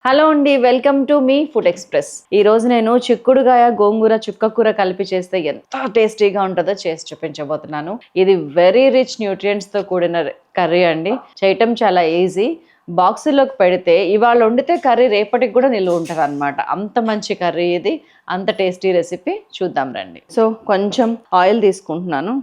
Hello అండి, welcome to me food express. ఈ రోజు నేను చిక్కుడుగాయ గోంగూర చుక్కకూర కలిపి చేస్తే ఎంత టేస్టీగా ఉంటుందో చేసి చూపించబోతున్నాను. ఇది వెరీ రిచ్ న్యూట్రియంట్స్ తో కూడిన కర్రీ అండి. చేయటం చాలా ఈజీ. బాక్సుల్లోకి పెడితే ఇవాళ వండితే కర్రీ రేపటికి కూడా నిల్వ ఉంటుంది అనమాట. అంత మంచి కర్రీ ఇది, అంత టేస్టీ రెసిపీ. చూద్దాం రండి. సో కొంచెం ఆయిల్ తీసుకుంటున్నాను.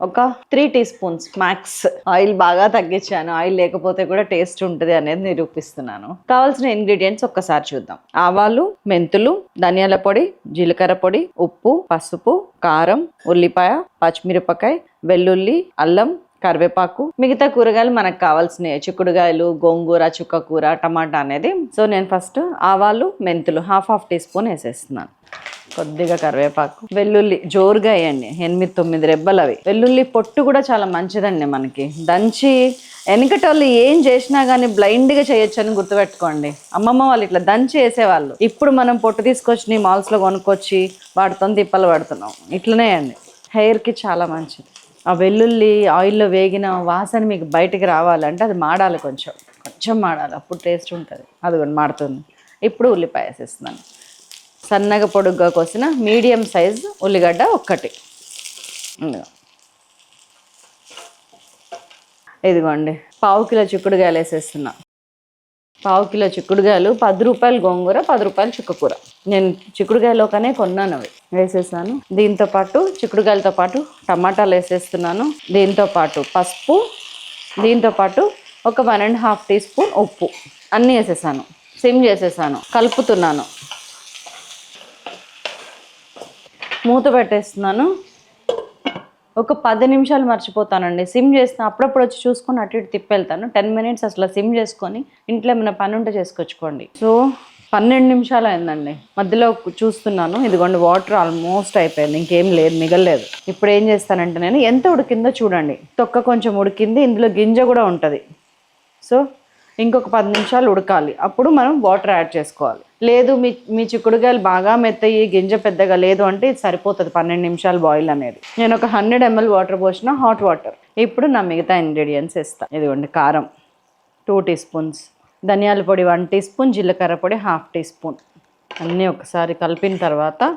ఒక 3 టీ స్పూన్స్ మ్యాక్స్ ఆయిల్ బాగా తగ్గించాను. ఆయిల్ లేకపోతే కూడా టేస్ట్ ఉంటుంది అనేది నిరూపిస్తున్నాను. కావాల్సిన ఇంగ్రీడియంట్స్ ఒక్కసారి చూద్దాం. ఆవాలు, మెంతులు, ధనియాల పొడి, జీలకర్ర పొడి, ఉప్పు, పసుపు, కారం, ఉల్లిపాయ, పచ్చిమిరపకాయ, వెల్లుల్లి, అల్లం, కరివేపాకు, మిగతా కూరగాయలు మనకు కావాల్సినవి. చిక్కుడుగాయలు, గోంగూర, చుక్కకూర, టమాటా అనేది. సో నేను ఫస్ట్ ఆవాలు, మెంతులు హాఫ్ టీ స్పూన్ వేసేస్తున్నాను. కొద్దిగా కరివేపాకు, వెల్లుల్లి జోరుగా వేయండి, 8-9 రెబ్బలు అవి. వెల్లుల్లి పొట్టు కూడా చాలా మంచిదండి మనకి. దంచి వెనకటోళ్ళు ఏం చేసినా కానీ బ్లైండ్గా చేయొచ్చు అని గుర్తుపెట్టుకోండి. అమ్మమ్మ వాళ్ళు ఇట్లా దంచి వేసేవాళ్ళు. ఇప్పుడు మనం పొట్టు తీసుకొచ్చి మాల్స్లో కొనుక్కొచ్చి వాటితో తిప్పలు పడుతున్నాం. ఇట్లనే అండి, హెయిర్కి చాలా మంచిది. ఆ వెల్లుల్లి ఆయిల్లో వేగిన వాసన మీకు బయటికి రావాలంటే అది మాడాలి, కొంచెం మాడాలి, అప్పుడు టేస్ట్ ఉంటుంది. అది కూడా మాడుతుంది. ఇప్పుడు ఉల్లిపాయ వేసేస్తున్నాను. సన్నగా పొడుగ్గా కోసిన మీడియం సైజు ఉల్లిగడ్డ ఒక్కటి. ఇదిగోండి, 1/2 కిలో చిక్కుడుగాయలు వేసేస్తున్నా. 1/2 కిలో చిక్కుడుగాయలు 10 రూపాయలు గోంగూర, 10 రూపాయలు చుక్కకూర. నేను చిక్కుడుగాయలోకనే కొన్నాను అవి. వేసేసాను. దీంతో పాటు చిక్కుడుగాయలతో పాటు టమాటాలు వేసేస్తున్నాను. దీంతో పాటు పసుపు, దీంతో పాటు ఒక 1.5 టీ స్పూన్ ఉప్పు అన్నీ వేసేసాను. సిమ్ చేసేసాను, కలుపుతున్నాను. మూత పెట్టేస్తున్నాను. ఒక 10 నిమిషాలు మర్చిపోతానండి. సిమ్ చేసిన అప్పుడప్పుడు వచ్చి చూసుకొని అటు ఇటు తిప్పెళ్తాను. 10 మినిట్స్ అసలు సిమ్ చేసుకొని ఇంట్లో ఏమైనా పని ఉంటే చేసుకొచ్చుకోండి. సో 12 నిమిషాలు అయిందండి. మధ్యలో చూస్తున్నాను, ఇదిగోండి వాటర్ ఆల్మోస్ట్ అయిపోయింది, ఇంకేం లేదు, మిగలలేదు. ఇప్పుడు ఏం చేస్తానంటే నేను ఎంత ఉడికిందో చూడండి. తొక్క కొంచెం ఉడికింది, ఇందులో గింజ కూడా ఉంటుంది. సో ఇంకొక 10 నిమిషాలు ఉడకాలి. అప్పుడు మనం వాటర్ యాడ్ చేసుకోవాలి. లేదు మీ చిక్కుడుగాయలు బాగా మెత్తయి, గింజ పెద్దగా లేదు అంటే ఇది సరిపోతుంది 12 నిమిషాలు బాయిల్ అనేది. నేను ఒక 100 ml వాటర్ పోసిన, హాట్ వాటర్. ఇప్పుడు నా మిగతా ఇంగ్రీడియంట్స్ వేస్తాను. ఇదిగోండి, కారం 2 టీ స్పూన్స్, ధనియాల పొడి 1 టీ స్పూన్, జీలకర్ర పొడి 1/2 టీ స్పూన్. అన్నీ ఒకసారి కలిపిన తర్వాత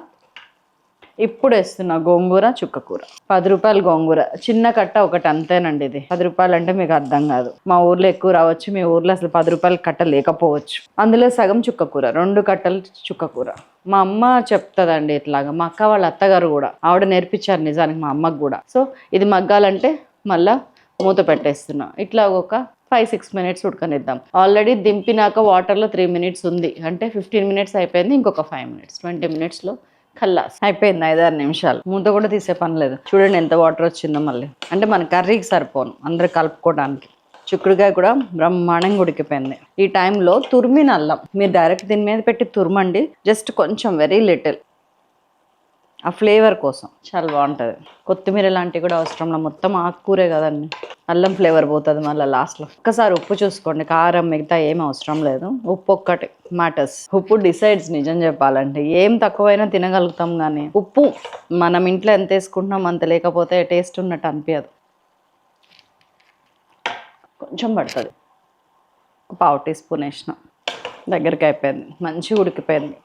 ఇప్పుడు వేస్తున్నా గోంగూర, చుక్కకూర. 10 రూపాయలు గోంగూర, చిన్న కట్ట ఒకటి, అంతేనండి. ఇది 10 రూపాయలు అంటే మీకు అర్థం కాదు. మా ఊర్లో ఎక్కువ రావచ్చు, మీ ఊర్లో అసలు 10 రూపాయల కట్ట లేకపోవచ్చు. అందులో సగం చుక్కకూర, 2 కట్టలు చుక్కకూర. మా అమ్మ చెప్తుందండి ఇట్లాగా. మా అక్క వాళ్ళ అత్తగారు కూడా, ఆవిడ నేర్పించారు నిజానికి మా అమ్మకు కూడా. సో ఇది మగ్గాలంటే మళ్ళా మూత పెట్టేస్తున్నా. ఇట్లా ఒక 5-6 మినిట్స్ ఉడకనిద్దాం. ఆల్రెడీ దింపినాక వాటర్లో 3 మినిట్స్ ఉంది అంటే 15 మినిట్స్ అయిపోయింది. ఇంకొక 5 మినిట్స్, 20 మినిట్స్లో ఖల్లాస్ అయిపోయింది. 5-6 నిమిషాలు. మూత కూడా తీసే పని లేదు. చూడండి ఎంత వాటర్ వచ్చిందో. మళ్ళీ అంటే మన కర్రీకి సరిపోను, అందరు కలుపుకోవడానికి. చిక్కుడుకాయ కూడా బ్రహ్మాండంగా ఉడికిపోయింది. ఈ టైంలో తురిమిన అల్లం, మీరు డైరెక్ట్ దీని మీద పెట్టి తురమండి, జస్ట్ కొంచెం, వెరీ లిటిల్, ఆ ఫ్లేవర్ కోసం చాలా బాగుంటుంది. కొత్తిమీర లాంటివి కూడా అవసరంలో, మొత్తం ఆకుకూరే కదండి. అల్లం ఫ్లేవర్ పోతుంది మళ్ళీ లాస్ట్లో. ఒక్కసారి ఉప్పు చూసుకోండి, కారం మిగతా ఏం అవసరం లేదు. ఉప్పు ఒక్కటి మ్యాటర్స్. ఉప్పు డిసైడ్స్. నిజం చెప్పాలంటే ఏం తక్కువైనా తినగలుగుతాం, కానీ ఉప్పు మనం ఇంట్లో ఎంత వేసుకుంటున్నాం అంత, లేకపోతే టేస్ట్ ఉన్నట్టు అనిపించదు. కొంచెం పడుతుంది, 1/2 టీ స్పూన్ వేసిన. దగ్గరికి అయిపోయింది, మంచిగా ఉడికిపోయింది.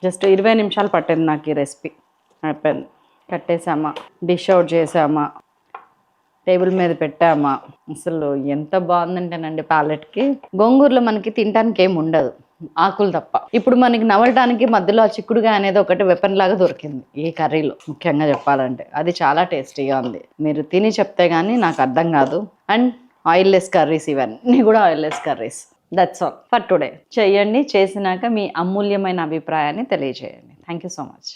జస్ట్ 20 నిమిషాలు పట్టింది నాకు ఈ రెసిపీ. అయిపోయింది. కట్టేసామా, డిష్ అవుట్ చేసామా, టేబుల్ మీద పెట్టామా. అసలు ఎంత బాగుందంటేనండి ప్యాలెట్కి. గోంగూరలో మనకి తినడానికి ఏమి ఉండదు, ఆకులు తప్ప. ఇప్పుడు మనకి నవ్వడానికి మధ్యలో ఆ చిక్కుడుగా అనేది ఒకటి వెపన్ లాగా దొరికింది ఈ కర్రీలో. ముఖ్యంగా చెప్పాలంటే అది చాలా టేస్టీగా ఉంది. మీరు తిని చెప్తే కానీ నాకు అర్థం కాదు. అండ్ ఆయిల్లెస్ కర్రీస్, ఇవన్నీ కూడా oilless curries. That's all for today. చేయండి, చేసినాక మీ అమూల్యమైన అభిప్రాయాన్ని తెలియజేయండి. Thank you so much.